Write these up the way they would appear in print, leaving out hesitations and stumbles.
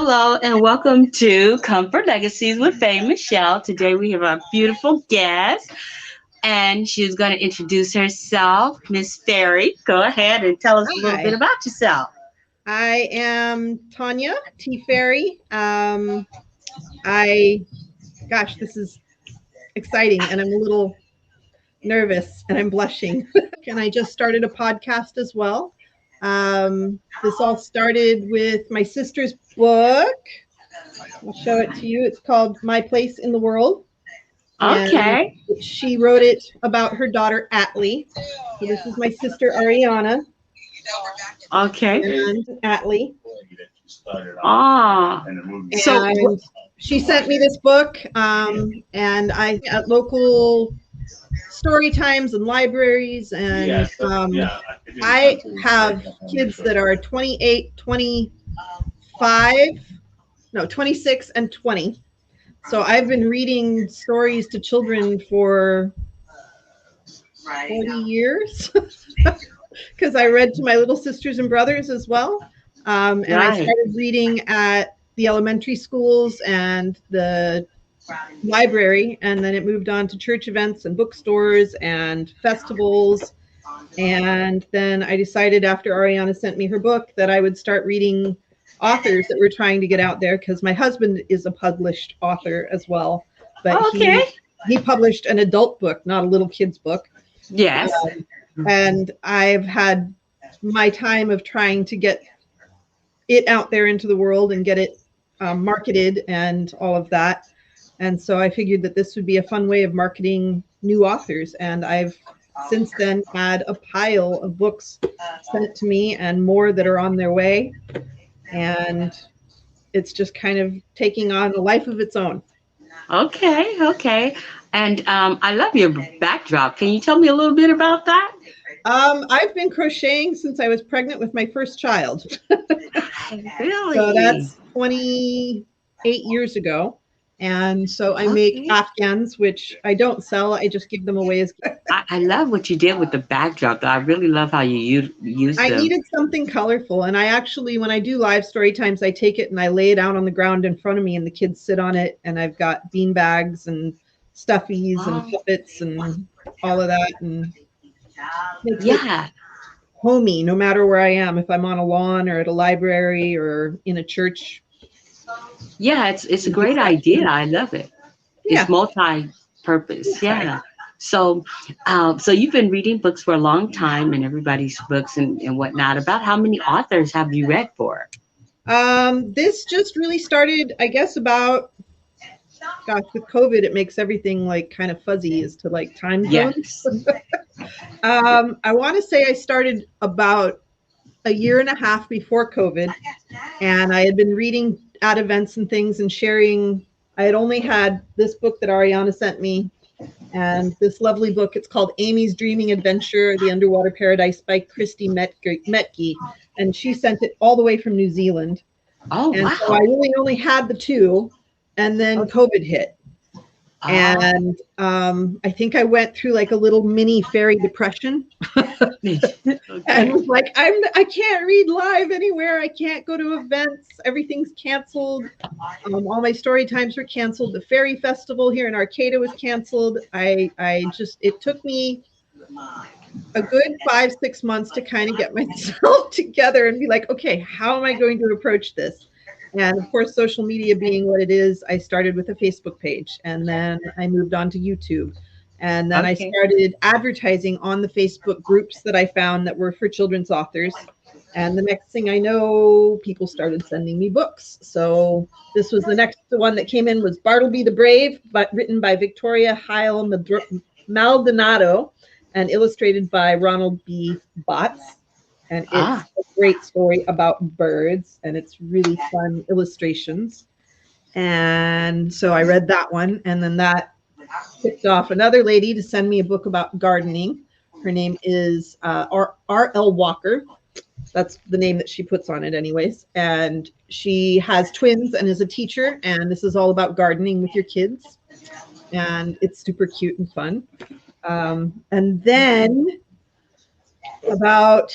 Hello and welcome to Comfort Legacies with Faye Michelle. Today we have our beautiful guest and she's going to introduce herself. Miss Fairy, go ahead and tell us a little bit Hi, about yourself. I am Tanya, TeaFairy. I, gosh, this is exciting, and I'm a little nervous, and I'm blushing. And I just started a podcast as well. This all started with my sister's book. I'll show it to you. It's called My Place in the World, and Okay. she wrote it about her daughter Atlee. So this is my sister Ariana Okay. and Atlee. Ah. So, And she sent me this book, and I at local story times and libraries, and I have kids that are 28, 25, no, 26 and 20. So I've been reading stories to children for 40 years because I read to my little sisters and brothers as well. And I right. started reading at the elementary schools and the library, and then it moved on to church events and bookstores and festivals. And then I decided after Ariana sent me her book that I would start reading authors that were trying to get out there, because my husband is a published author as well, but Okay. he published an adult book, not a little kid's book. Yes. And I've had my time of trying to get it out there into the world and get it marketed and all of that. And so I figured that this would be a fun way of marketing new authors. And I've since then had a pile of books sent to me and more that are on their way. And it's just kind of taking on a life of its own. Okay. Okay. And I love your backdrop. Can you tell me a little bit about that? I've been crocheting since I was pregnant with my first child. So Really? that's 28 years ago. And so I make Okay. Afghans, which I don't sell. I just give them away as gifts. I love what you did with the backdrop. I really love how you use I them. needed something colorful. And I actually, when I do live story times, I take it and I lay it out on the ground in front of me and the kids sit on it. And I've got bean bags and stuffies and Oh, puppets and all of that. And makes it yeah. homey no matter where I am. If I'm on a lawn or at a library or in a church. Yeah, it's a great idea. I love it. It's Yeah. multi-purpose. Yeah. So, so you've been reading books for a long time, and everybody's books and whatnot. About how many authors have you read for? This just really started, I guess, about, gosh, with COVID, it makes everything like kind of fuzzy as to like time zones. Yes. I want to say I started about a year and a half before COVID, and I had been reading at events and things and sharing. I had only had this book that Ariana sent me and this lovely book. It's called Amy's Dreaming Adventure, The Underwater Paradise by Christy Metke. And she sent it all the way from New Zealand. Oh, And so I wow. really only had the two. And then Okay. COVID hit. Oh, And I think I went through like a little mini fairy depression and okay. was like, I can't read live anywhere. I can't go to events. Everything's canceled. All my story times were canceled. The fairy festival here in Arcata was canceled. I just, it took me a good 5, 6 months to kind of get myself together and be like, okay, how am I going to approach this? And of course, social media being what it is, I started with a Facebook page and then I moved on to YouTube. And then I Okay. started advertising on the Facebook groups that I found that were for children's authors. And the next thing I know, people started sending me books. So this was the next one that came in was Bartleby the Brave, but written by Victoria Heil Maldonado and illustrated by Ronald B. Botts. And it's Ah, a great story about birds, and it's really fun illustrations. And so I read that one, and then that tipped off another lady to send me a book about gardening. Her name is R.L. Walker. That's the name that she puts on it, anyways. And she has twins and is a teacher, and this is all about gardening with your kids. And it's super cute and fun. And then about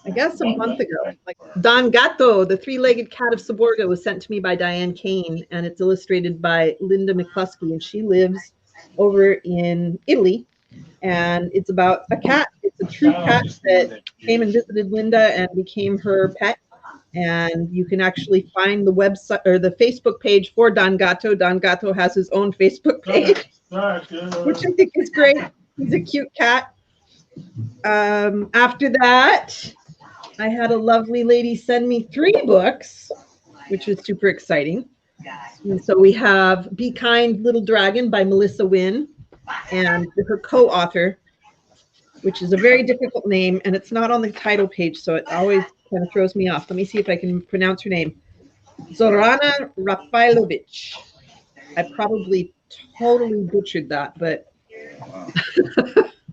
I guess a month ago. Like Don Gatto, the three-legged cat of Saborga, was sent to me by Diane Kane, and it's illustrated by Linda McCluskey, and she lives over in Italy. And it's about a cat. It's a true cat that came and visited Linda and became her pet. And you can actually find the website or the Facebook page for Don Gatto. Don Gatto has his own Facebook page, which I think is great. He's a cute cat. After that, I had a lovely lady send me 3 books, which was super exciting. And so we have Be Kind, Little Dragon by Melissa Wynn and her co-author, which is a very difficult name, and it's not on the title page, so it always kind of throws me off. Let me see if I can pronounce her name. Zorana Rafailovic. I probably totally butchered that, but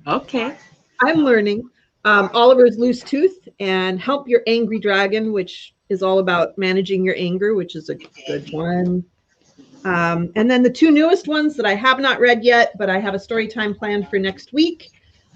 Okay. I'm learning. Oliver's Loose Tooth and Help Your Angry Dragon, which is all about managing your anger, which is a good one. And then the 2 newest ones that I have not read yet, but I have a story time planned for next week.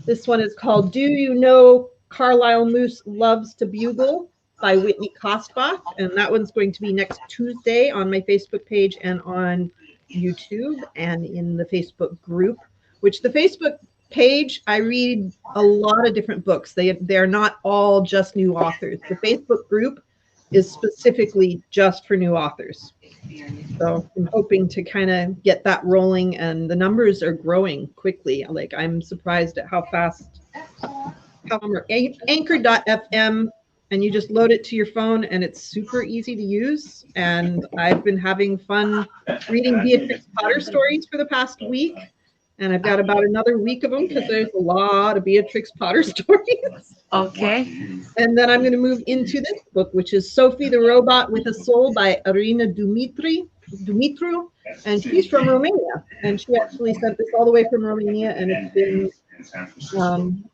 This one is called Do You Know Carlisle Moose Loves to Bugle by Whitney Kostbach. And that one's going to be next Tuesday on my Facebook page and on YouTube and in the Facebook group, which the Facebook page, I read a lot of different books. They're not all just new authors. The Facebook group is specifically just for new authors. So I'm hoping to kind of get that rolling, and the numbers are growing quickly. Like I'm surprised at how fast. Anchor.fm, and you just load it to your phone, and it's super easy to use. And I've been having fun reading Beatrix Potter stories for the past week, and I've got about another week of them because there's a lot of Beatrix Potter stories. Okay. And then I'm going to move into this book, which is Sophie the Robot with a Soul by Irina Dumitru, and she's from Romania. And she actually sent this all the way from Romania, and it's been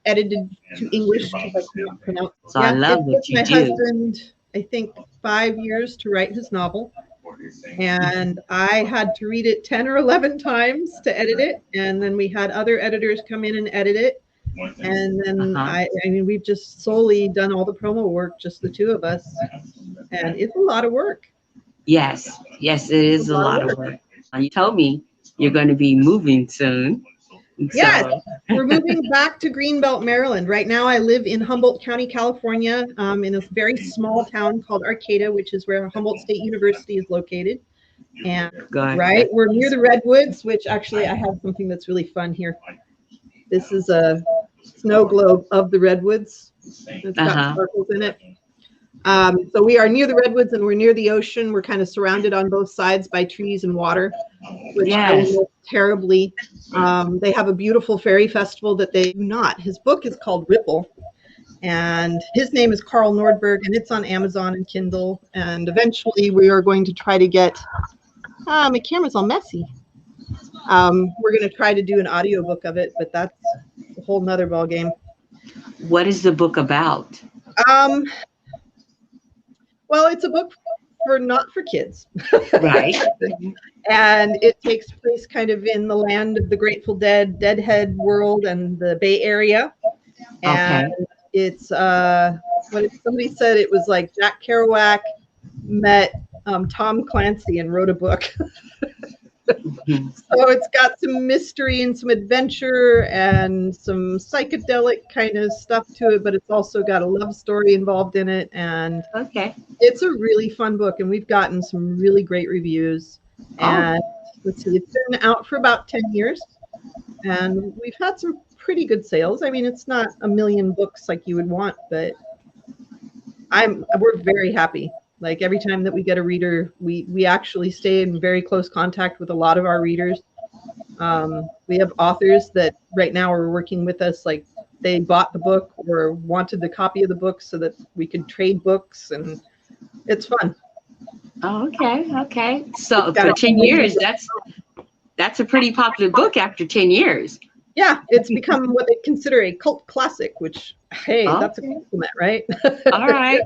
edited to English because I cannot pronounce. So I love what you my do. husband, I think, 5 years to write his novel. And I had to read it 10 or 11 times to edit it. And then we had other editors come in and edit it. And then I mean, we've just solely done all the promo work, just the 2 of us. And it's a lot of work. Yes, it is a lot of work. You told me you're going to be moving soon. Yes, we're moving back to Greenbelt, Maryland. Right now I live in Humboldt County, California, in a very small town called Arcata, which is where Humboldt State University is located. And we're near the Redwoods, which actually I have something that's really fun here. This is a snow globe of the Redwoods. It's got sparkles in it. So we are near the Redwoods and we're near the ocean. We're kind of surrounded on both sides by trees and water, which I will miss terribly. They have a beautiful fairy festival that they do not. His book is called Ripple, and his name is Carl Nordberg, and it's on Amazon and Kindle. And eventually we are going to try to get, my camera's all messy. We're going to try to do an audiobook of it, but that's a whole nother ball game. What is the book about? Well, it's a book not for kids. Right. And it takes place kind of in the land of the Grateful Dead, Deadhead world and the Bay Area. And it's somebody said it was like Jack Kerouac met Tom Clancy and wrote a book. So it's got some mystery and some adventure and some psychedelic kind of stuff to it, but it's also got a love story involved in it. And it's a really fun book, and we've gotten some really great reviews. And let's see, it's been out for about 10 years, and we've had some pretty good sales. I mean, it's not a million books like you would want, but we're very happy. Like every time that we get a reader, we actually stay in very close contact with a lot of our readers. We have authors that right now are working with us, like they bought the book or wanted the copy of the book so that we could trade books, and it's fun. Oh, okay. So for 10 years, that's a pretty popular book after 10 years. Yeah, it's become what they consider a cult classic, which, hey, that's a compliment, right? All right.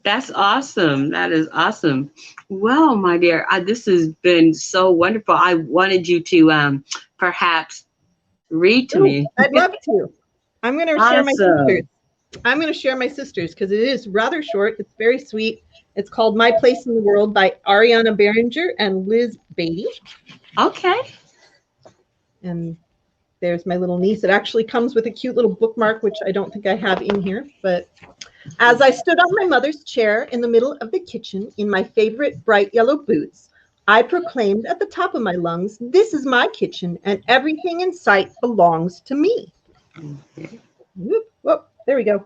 That's awesome. That is awesome. Well, my dear, this has been so wonderful. I wanted you to perhaps read to me. I'd love to. I'm going to share my pictures. I'm going to share my sister's because it is rather short. It's very sweet. It's called My Place in the World by Ariana Behringer and Liz Beatty. Okay. And there's my little niece. It actually comes with a cute little bookmark, which I don't think I have in here. But as I stood on my mother's chair in the middle of the kitchen in my favorite bright yellow boots, I proclaimed at the top of my lungs, "This is my kitchen, and everything in sight belongs to me." Whoop, whoop, there we go.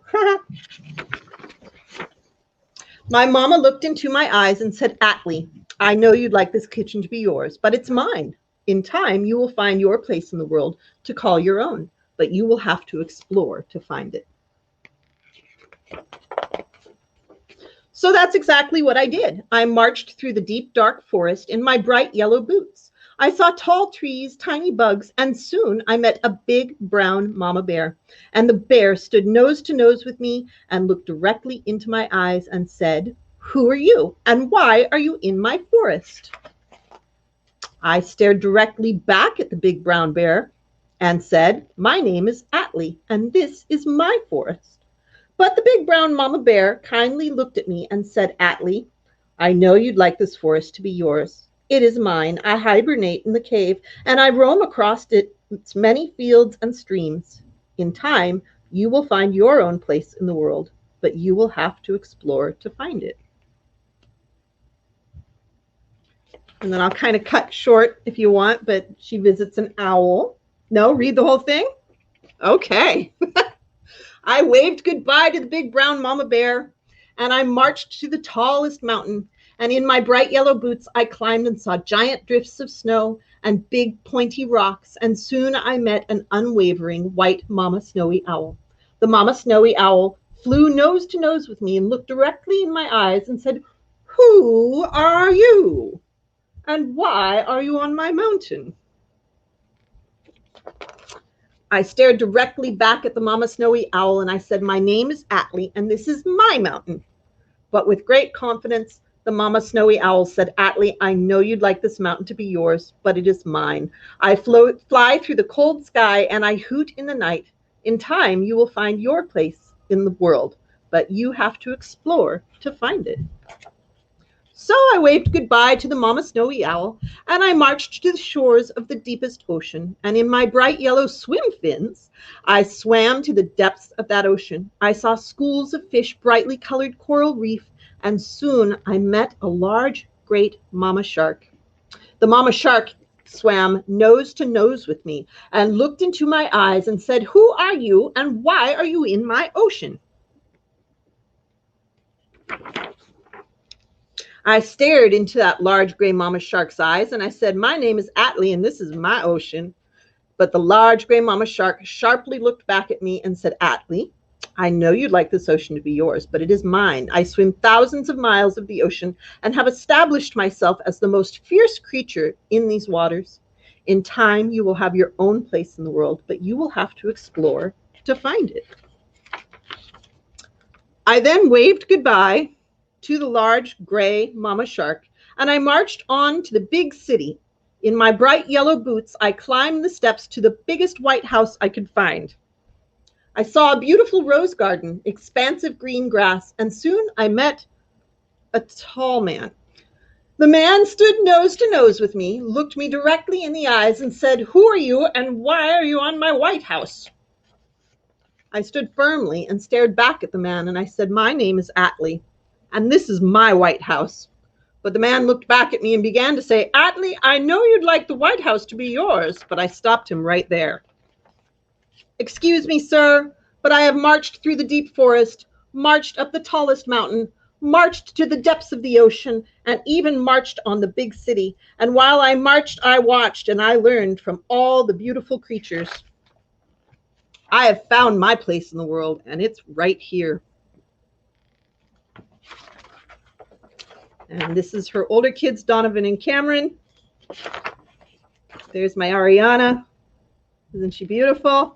My mama looked into my eyes and said, "Atlee, I know you'd like this kitchen to be yours, but it's mine. In time, you will find your place in the world to call your own, but you will have to explore to find it." So that's exactly what I did. I marched through the deep, dark forest in my bright yellow boots. I saw tall trees, tiny bugs, and soon I met a big brown mama bear. And the bear stood nose to nose with me and looked directly into my eyes and said, "Who are you, and why are you in my forest?" I stared directly back at the big brown bear and said, "My name is Atlee, and this is my forest." But the big brown mama bear kindly looked at me and said, "Atlee, I know you'd like this forest to be yours. It is mine. I hibernate in the cave, and I roam across its many fields and streams. In time, you will find your own place in the world, but you will have to explore to find it." And then I'll kind of cut short if you want, but she visits an owl. No, read the whole thing? Okay. I waved goodbye to the big brown mama bear, and I marched to the tallest mountain. And in my bright yellow boots, I climbed and saw giant drifts of snow and big pointy rocks. And soon I met an unwavering white mama snowy owl. The mama snowy owl flew nose to nose with me and looked directly in my eyes and said, "Who are you? And why are you on my mountain?" I stared directly back at the mama snowy owl and I said, "My name is Atlee, and this is my mountain." But with great confidence, the mama snowy owl said, "Atlee, I know you'd like this mountain to be yours, but it is mine. I fly through the cold sky and I hoot in the night. In time, you will find your place in the world, but you have to explore to find it." So I waved goodbye to the mama snowy owl, and I marched to the shores of the deepest ocean. And in my bright yellow swim fins, I swam to the depths of that ocean. I saw schools of fish, brightly colored coral reef, and soon I met a large, great mama shark. The mama shark swam nose to nose with me and looked into my eyes and said, "Who are you, and why are you in my ocean?" I stared into that large gray mama shark's eyes and I said, "My name is Atlee, and this is my ocean." But the large gray mama shark sharply looked back at me and said, "Atlee, I know you'd like this ocean to be yours, but it is mine. I swim thousands of miles of the ocean and have established myself as the most fierce creature in these waters. In time, you will have your own place in the world, but you will have to explore to find it." I then waved goodbye to the large gray mama shark, and I marched on to the big city. In my bright yellow boots, I climbed the steps to the biggest white house I could find. I saw a beautiful rose garden, expansive green grass, and soon I met a tall man. The man stood nose to nose with me, looked me directly in the eyes, and said, "Who are you, and why are you on my white house?" I stood firmly and stared back at the man, and I said, "My name is Atlee, and this is my White House." But the man looked back at me and began to say, "Atlee, I know you'd like the White House to be yours," but I stopped him right there. "Excuse me, sir, but I have marched through the deep forest, marched up the tallest mountain, marched to the depths of the ocean, and even marched on the big city. And while I marched, I watched and I learned from all the beautiful creatures. I have found my place in the world, and it's right here." And this is her older kids, Donovan and Cameron. There's my Ariana. Isn't she beautiful?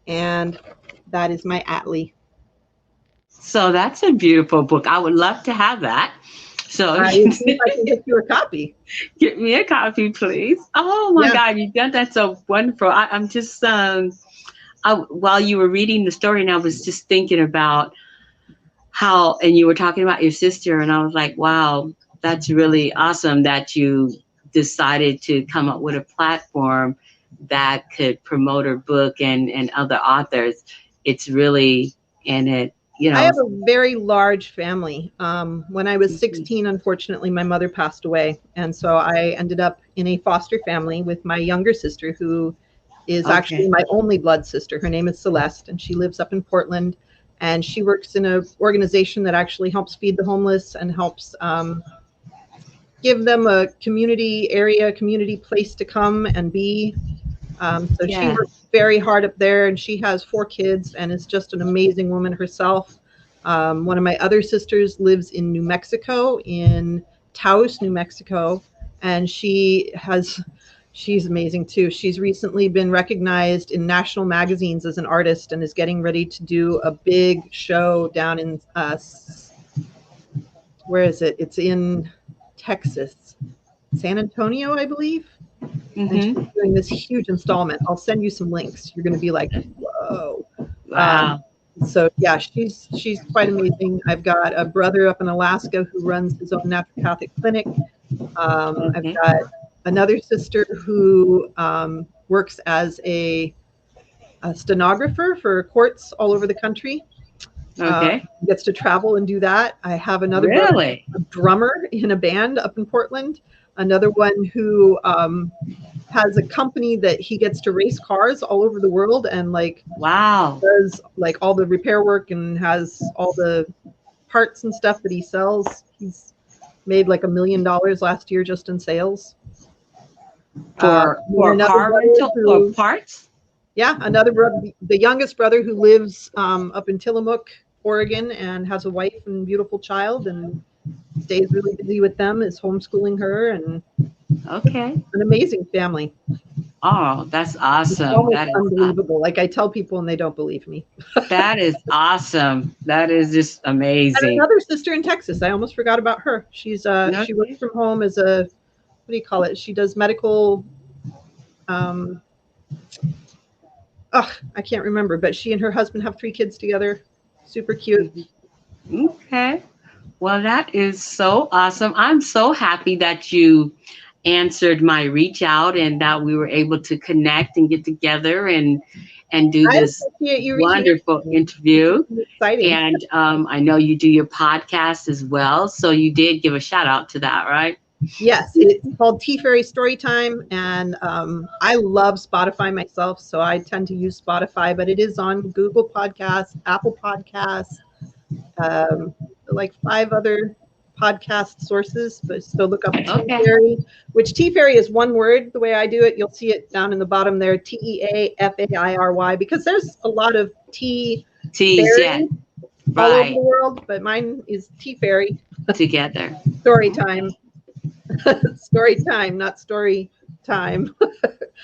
And that is my Atlee. So that's a beautiful book. I would love to have that. So I think I can get you a copy. get me a copy, please. Oh my Yeah. God, you've done that so wonderful. I'm just while you were reading the story, and I was just thinking about how, and you were talking about your sister, and I was like, wow, that's really awesome that you decided to come up with a platform that could promote her book and other authors. It's really, and it, you I know. have a very large family. When I was Mhm. 16, unfortunately, my mother passed away. And so I ended up in a foster family with my younger sister, who is actually Okay. my only blood sister. Her name is Celeste, and she lives up in Portland. And she works in an organization that actually helps feed the homeless and helps give them a community area, community place to come and be. So she Yes. works very hard up there, and she has 4 kids and is just an amazing woman herself. One of my other sisters lives in New Mexico, in Taos, New Mexico, and she's amazing too. She's recently been recognized in national magazines as an artist and is getting ready to do a big show down in where is it? It's in Texas, San Antonio, I believe. And she's Mm-hmm. doing this huge installment. I'll send you some links. You're going to be like, whoa. Um, Wow. so yeah, she's quite amazing. I've got a brother up in Alaska who runs his own naturopathic clinic. I've Okay. got another sister who works as a stenographer for courts all over the country. Uh, Okay. Gets to travel and do that. I have another brother, Really? a drummer in a band up in Portland. Another one who has a company that he gets to race cars all over the world and like Wow. does like all the repair work and has all the parts and stuff that he sells. He's made like $1 million last year just in sales. And For another car brother rental or who, parts? yeah, another brother, the youngest brother who lives up in Tillamook, Oregon, and has a wife and beautiful child and stays really busy with them, is homeschooling her, and Okay. an amazing family. Oh, that's It's awesome. almost unbelievable. Like I tell people and they don't believe me. That is awesome. That is just And amazing. another sister in Texas. I almost forgot about her. She works Okay. from home as a, what do you call it? She does medical. Um, I can't remember, but she and her husband have 3 kids together. Super cute. Okay. Well, that is so awesome. I'm so happy that you answered my reach out and that we were able to connect and get together and do I this appreciate you reaching out wonderful to me. It's interview. really exciting. And I know you do your podcast as well, so you did give a shout out to that, right? Yes, it's called TeaFairy Storytime, and I love Spotify myself, so I tend to use Spotify, but it is on Google Podcasts, Apple Podcasts, um, like 5 other podcast sources, but still look up Okay. TeaFairy, which TeaFairy is one word. The way I do it, you'll see it down in the bottom there, TeaFairy, because there's a lot of tea Tease, yeah, fairy all over right. the world, but mine is TeaFairy. Together. Story Okay. time. Story time, not story time.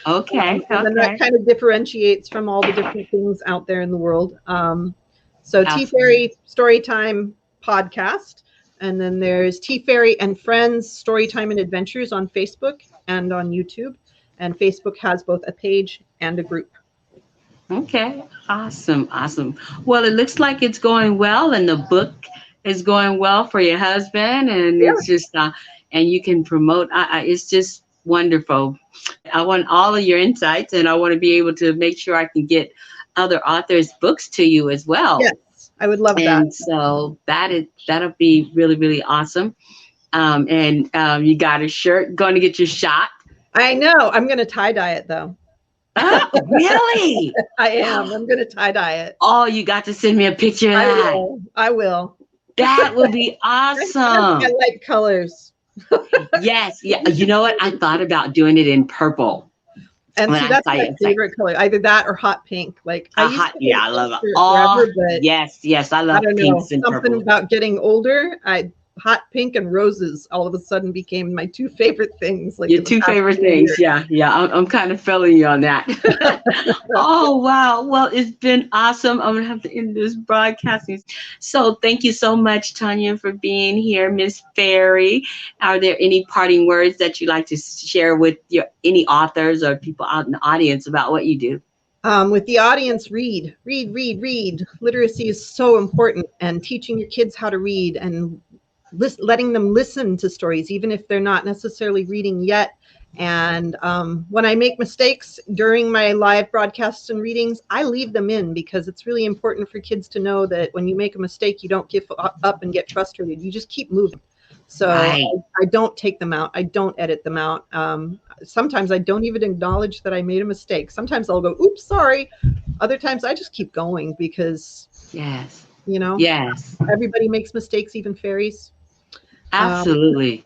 Okay. And then that Okay. kind of differentiates from all the different things out there in the world. So Tea Absolutely. Fairy Storytime podcast, and then there's Tea Fairy and Friends Storytime and Adventures on Facebook and on YouTube. And Facebook has both a page and a group. Okay. Awesome. Awesome. Well, it looks like it's going well, and the book is going well for your husband, and Yeah, it's just and you can promote. It's just wonderful. I want all of your insights, and I want to be able to make sure I can get other authors' books to you as well. yes, I would love that. And so that'll be really really awesome. And you got a shirt. Going to get your shot. I know. I'm going to tie dye it though. Oh, really? I am. I'm going to tie dye it. Oh, you got to send me a picture of I that. will. I will. That would be I awesome. like colors. Yes. Yeah. You know what? I thought about doing it in purple. And When see, I that's saw my it, it's like favorite color, either that or hot pink. Like I a used hot. to Yeah, hate I pink love it. forever, Oh, but yes. Yes. I I love don't know, pinks and something purples. about getting older. I hot pink and roses all of a sudden became my 2 favorite things, like Your in the two past favorite few things. years. Yeah. Yeah. I'm kind of feeling you on that. Oh, wow. Well, it's been awesome. I'm going to have to end this broadcasting. So thank you so much, Tanya, for being here, Miss Fairy. Are there any parting words that you'd like to share with your any authors or people out in the audience about what you do? With the audience, read, read, read, read. Literacy is so important, and teaching your kids how to read and letting them listen to stories, even if they're not necessarily reading yet. And when I make mistakes during my live broadcasts and readings, I leave them in because it's really important for kids to know that when you make a mistake, you don't give up and get frustrated. You just keep moving. So Right. I don't take them out. I don't edit them out. Sometimes I don't even acknowledge that I made a mistake. Sometimes I'll go, oops, sorry. Other times I just keep going because, Yes. you know, Yes. everybody makes mistakes, even fairies. Um, Absolutely.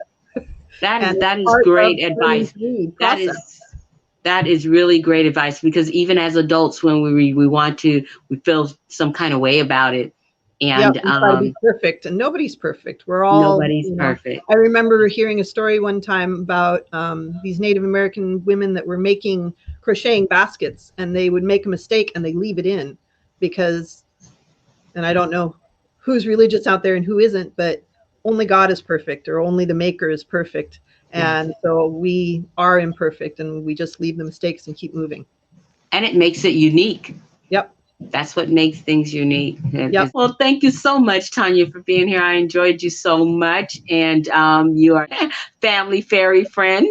and it's That is part of great learning advice. to read That process. is that is really great advice because even as adults, when we read, we feel some kind of way about it, Yep, and we try to be perfect, and nobody's perfect. We're all, nobody's perfect. I remember hearing a story one time about these Native American women that were making crocheting baskets, and they would make a mistake and they leave it in because, and I don't know who's religious out there and who isn't, but only God is perfect, or only the maker is perfect. Yes, And so we are imperfect, and we just leave the mistakes and keep moving. and it makes it unique. Yep. That's what makes things unique. Yep. Well, thank you so much, Tanya, for being here. I enjoyed you so much, and you are a family fairy friend.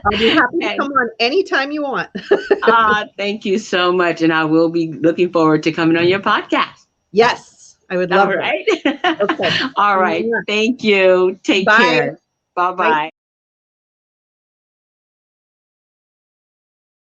I'll be happy to And come on anytime you want. thank you so much, and I will be looking forward to coming on your podcast. Yes, I would love All that. right. Okay. All right. Thank you. Take Bye. care. Bye Nice bye.